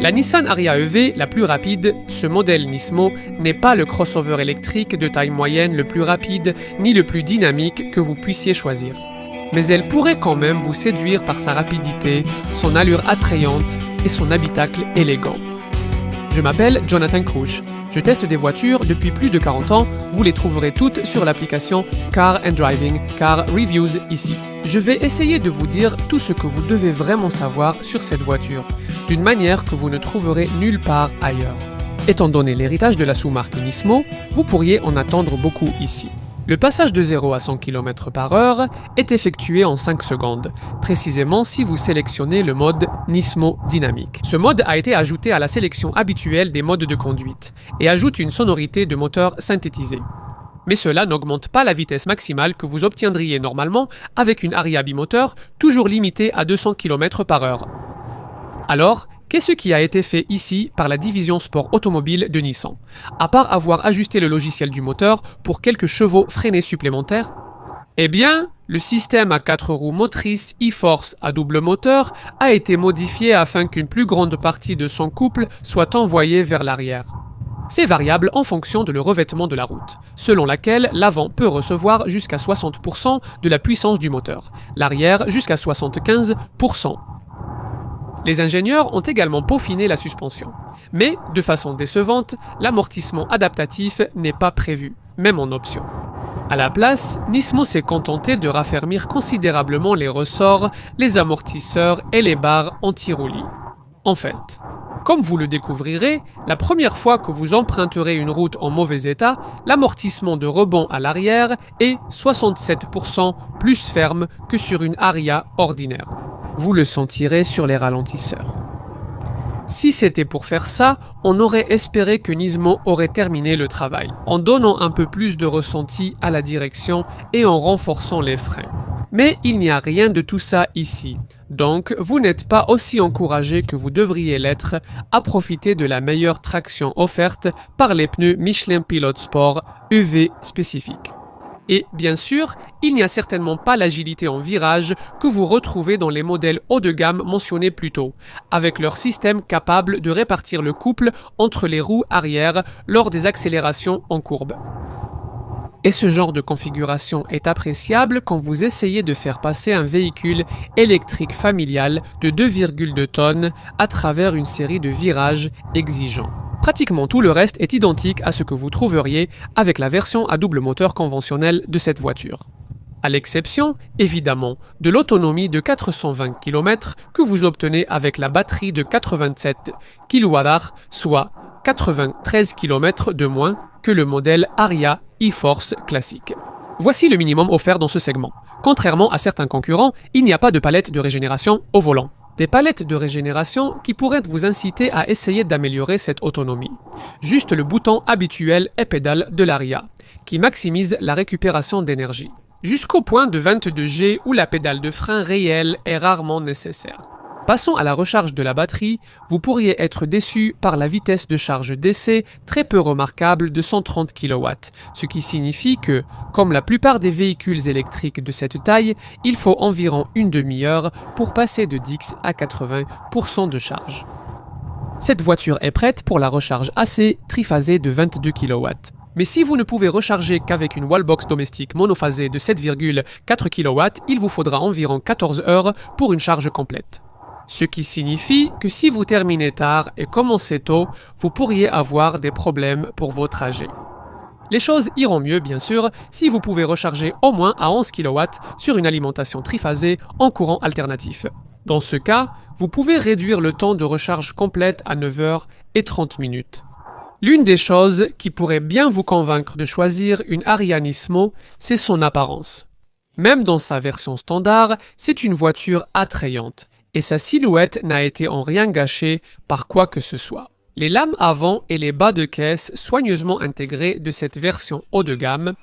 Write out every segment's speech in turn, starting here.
La Nissan Ariya EV, la plus rapide, ce modèle Nismo, n'est pas le crossover électrique de taille moyenne le plus rapide ni le plus dynamique que vous puissiez choisir. Mais elle pourrait quand même vous séduire par sa rapidité, son allure attrayante et son habitacle élégant. Je m'appelle Jonathan Crouch. Je teste des voitures depuis plus de 40 ans. Vous les trouverez toutes sur l'application Car and Driving, Car Reviews ici. Je vais essayer de vous dire tout ce que vous devez vraiment savoir sur cette voiture, d'une manière que vous ne trouverez nulle part ailleurs. Étant donné l'héritage de la sous-marque Nismo, vous pourriez en attendre beaucoup ici. Le passage de 0 à 100 km/h est effectué en 5 secondes, précisément si vous sélectionnez le mode Nismo dynamique. Ce mode a été ajouté à la sélection habituelle des modes de conduite et ajoute une sonorité de moteur synthétisée. Mais cela n'augmente pas la vitesse maximale que vous obtiendriez normalement avec une Ariya bimoteur toujours limitée à 200 km/h. Alors, qu'est-ce qui a été fait ici par la division sport automobile de Nissan, à part avoir ajusté le logiciel du moteur pour quelques chevaux freinés supplémentaires? Eh bien, le système à 4 roues motrices e-Force à double moteur a été modifié afin qu'une plus grande partie de son couple soit envoyée vers l'arrière. C'est variable en fonction de le revêtement de la route, selon laquelle l'avant peut recevoir jusqu'à 60% de la puissance du moteur, l'arrière jusqu'à 75%. Les ingénieurs ont également peaufiné la suspension. Mais, de façon décevante, l'amortissement adaptatif n'est pas prévu, même en option. À la place, Nismo s'est contenté de raffermir considérablement les ressorts, les amortisseurs et les barres anti-roulis. En fait, comme vous le découvrirez, la première fois que vous emprunterez une route en mauvais état, l'amortissement de rebond à l'arrière est 67% plus ferme que sur une Ariya ordinaire. Vous le sentirez sur les ralentisseurs. Si c'était pour faire ça, on aurait espéré que Nismo aurait terminé le travail, en donnant un peu plus de ressenti à la direction et en renforçant les freins. Mais il n'y a rien de tout ça ici, donc vous n'êtes pas aussi encouragé que vous devriez l'être à profiter de la meilleure traction offerte par les pneus Michelin Pilot Sport EV spécifiques. Et bien sûr, il n'y a certainement pas l'agilité en virage que vous retrouvez dans les modèles haut de gamme mentionnés plus tôt, avec leur système capable de répartir le couple entre les roues arrière lors des accélérations en courbe. Et ce genre de configuration est appréciable quand vous essayez de faire passer un véhicule électrique familial de 2,2 tonnes à travers une série de virages exigeants. Pratiquement tout le reste est identique à ce que vous trouveriez avec la version à double moteur conventionnelle de cette voiture. À l'exception, évidemment, de l'autonomie de 420 km que vous obtenez avec la batterie de 87 kWh, soit 93 km de moins que le modèle Ariya e-Force classique. Voici le minimum offert dans ce segment. Contrairement à certains concurrents, il n'y a pas de palette de régénération au volant. Des palettes de régénération qui pourraient vous inciter à essayer d'améliorer cette autonomie. Juste le bouton habituel et pédale de l'Ariya, qui maximise la récupération d'énergie. Jusqu'au point de 22G où la pédale de frein réelle est rarement nécessaire. Passons à la recharge de la batterie, vous pourriez être déçu par la vitesse de charge d'essai très peu remarquable de 130 kW, ce qui signifie que, comme la plupart des véhicules électriques de cette taille, il faut environ une demi-heure pour passer de 10 à 80% de charge. Cette voiture est prête pour la recharge AC triphasée de 22 kW. Mais si vous ne pouvez recharger qu'avec une wallbox domestique monophasée de 7,4 kW, il vous faudra environ 14 heures pour une charge complète. Ce qui signifie que si vous terminez tard et commencez tôt, vous pourriez avoir des problèmes pour vos trajets. Les choses iront mieux, bien sûr, si vous pouvez recharger au moins à 11 kW sur une alimentation triphasée en courant alternatif. Dans ce cas, vous pouvez réduire le temps de recharge complète à 9h30. L'une des choses qui pourrait bien vous convaincre de choisir une Ariya Nismo, c'est son apparence. Même dans sa version standard, c'est une voiture attrayante. Et sa silhouette n'a été en rien gâchée par quoi que ce soit. Les lames avant et les bas de caisse soigneusement intégrées de cette version haut de gamme.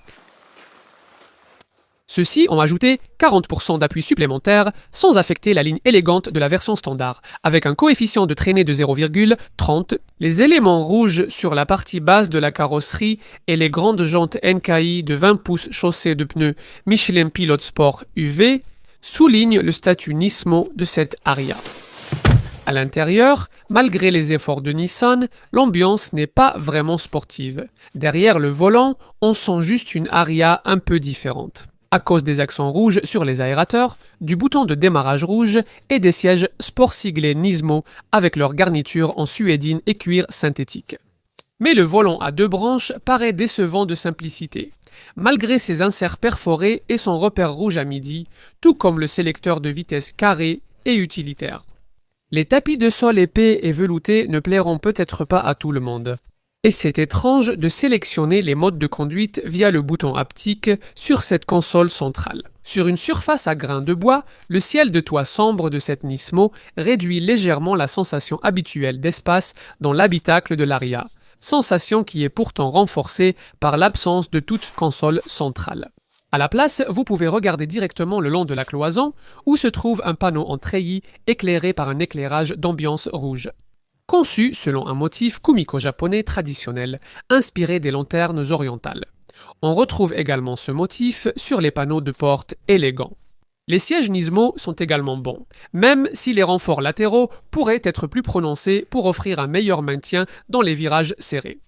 Ceux-ci ont ajouté 40% d'appui supplémentaire sans affecter la ligne élégante de la version standard, avec un coefficient de traînée de 0,30. Les éléments rouges sur la partie basse de la carrosserie et les grandes jantes NKI de 20 pouces chaussées de pneus Michelin Pilot Sport UV souligne le statut Nismo de cette Ariya. À l'intérieur, malgré les efforts de Nissan, l'ambiance n'est pas vraiment sportive. Derrière le volant, on sent juste une Ariya un peu différente. À cause des accents rouges sur les aérateurs, du bouton de démarrage rouge et des sièges sport siglés Nismo avec leur garniture en suédine et cuir synthétique. Mais le volant à 2 branches paraît décevant de simplicité. Malgré ses inserts perforés et son repère rouge à midi, tout comme le sélecteur de vitesse carré et utilitaire. Les tapis de sol épais et veloutés ne plairont peut-être pas à tout le monde. Et c'est étrange de sélectionner les modes de conduite via le bouton haptique sur cette console centrale. Sur une surface à grains de bois, le ciel de toit sombre de cette Nismo réduit légèrement la sensation habituelle d'espace dans l'habitacle de l'Ariya, sensation qui est pourtant renforcée par l'absence de toute console centrale. À la place, vous pouvez regarder directement le long de la cloison, où se trouve un panneau en treillis éclairé par un éclairage d'ambiance rouge. Conçu selon un motif kumiko-japonais traditionnel, inspiré des lanternes orientales. On retrouve également ce motif sur les panneaux de porte élégants. Les sièges Nismo sont également bons, même si les renforts latéraux pourraient être plus prononcés pour offrir un meilleur maintien dans les virages serrés.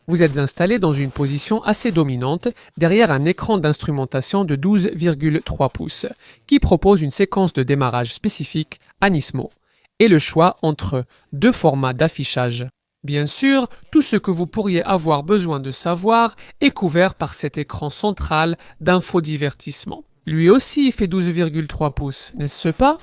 Vous êtes installé dans une position assez dominante derrière un écran d'instrumentation de 12,3 pouces qui propose une séquence de démarrage spécifique à Nismo et le choix entre 2 formats d'affichage. Bien sûr, tout ce que vous pourriez avoir besoin de savoir est couvert par cet écran central d'infodivertissement. Lui aussi fait 12,3 pouces, n'est-ce pas?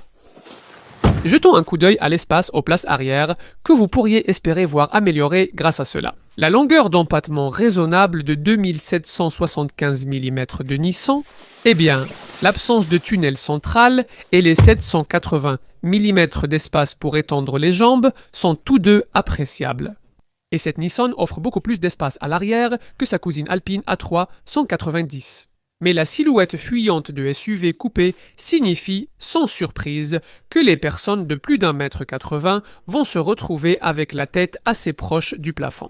Jetons un coup d'œil à l'espace aux places arrière que vous pourriez espérer voir amélioré grâce à cela. La longueur d'empattement raisonnable de 2775 mm de Nissan, eh bien, l'absence de tunnel central et les 780 mm d'espace pour étendre les jambes sont tous deux appréciables. Et cette Nissan offre beaucoup plus d'espace à l'arrière que sa cousine Alpine A3 190. Mais la silhouette fuyante de SUV coupé signifie, sans surprise, que les personnes de plus d'1,80 m vont se retrouver avec la tête assez proche du plafond.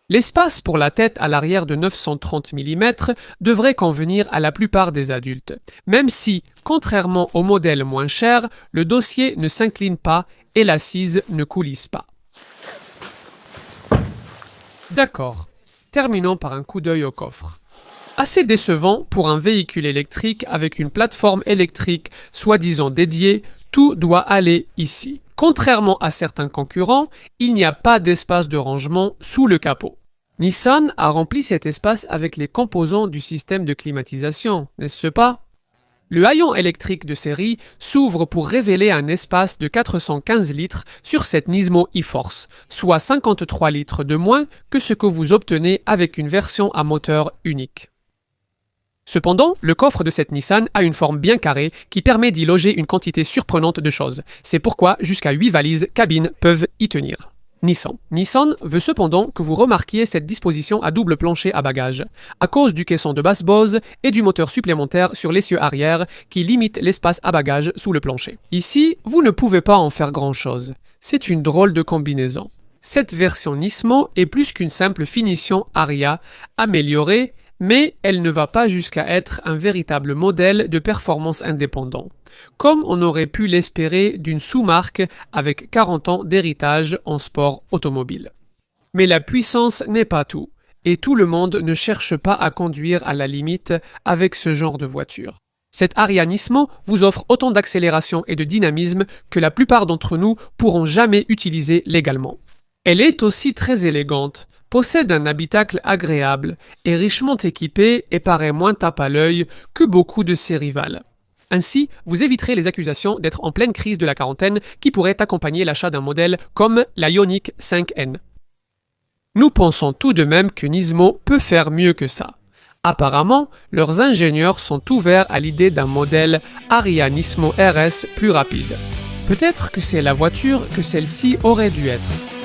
L'espace pour la tête à l'arrière de 930 mm devrait convenir à la plupart des adultes, même si, contrairement au modèle moins cher, le dossier ne s'incline pas et l'assise ne coulisse pas. D'accord, terminons par un coup d'œil au coffre. Assez décevant pour un véhicule électrique avec une plateforme électrique soi-disant dédiée, tout doit aller ici. Contrairement à certains concurrents, il n'y a pas d'espace de rangement sous le capot. Nissan a rempli cet espace avec les composants du système de climatisation, n'est-ce pas? Le haillon électrique de série s'ouvre pour révéler un espace de 415 litres sur cette Nismo e-Force, soit 53 litres de moins que ce que vous obtenez avec une version à moteur unique. Cependant, le coffre de cette Nissan a une forme bien carrée qui permet d'y loger une quantité surprenante de choses. C'est pourquoi jusqu'à 8 valises cabines peuvent y tenir. Nissan veut cependant que vous remarquiez cette disposition à double plancher à bagages, à cause du caisson de basse Bose et du moteur supplémentaire sur l'essieu arrière qui limite l'espace à bagages sous le plancher. Ici, vous ne pouvez pas en faire grand-chose. C'est une drôle de combinaison. Cette version Nismo est plus qu'une simple finition Ariya améliorée, mais elle ne va pas jusqu'à être un véritable modèle de performance indépendant, comme on aurait pu l'espérer d'une sous-marque avec 40 ans d'héritage en sport automobile. Mais la puissance n'est pas tout, et tout le monde ne cherche pas à conduire à la limite avec ce genre de voiture. Cette Ariya Nismo vous offre autant d'accélération et de dynamisme que la plupart d'entre nous pourront jamais utiliser légalement. Elle est aussi très élégante, possède un habitacle agréable, est richement équipée et paraît moins tape à l'œil que beaucoup de ses rivales. Ainsi, vous éviterez les accusations d'être en pleine crise de la quarantaine qui pourraient accompagner l'achat d'un modèle comme la Ioniq 5N. Nous pensons tout de même que Nismo peut faire mieux que ça. Apparemment, leurs ingénieurs sont ouverts à l'idée d'un modèle Ariya Nismo RS plus rapide. Peut-être que c'est la voiture que celle-ci aurait dû être.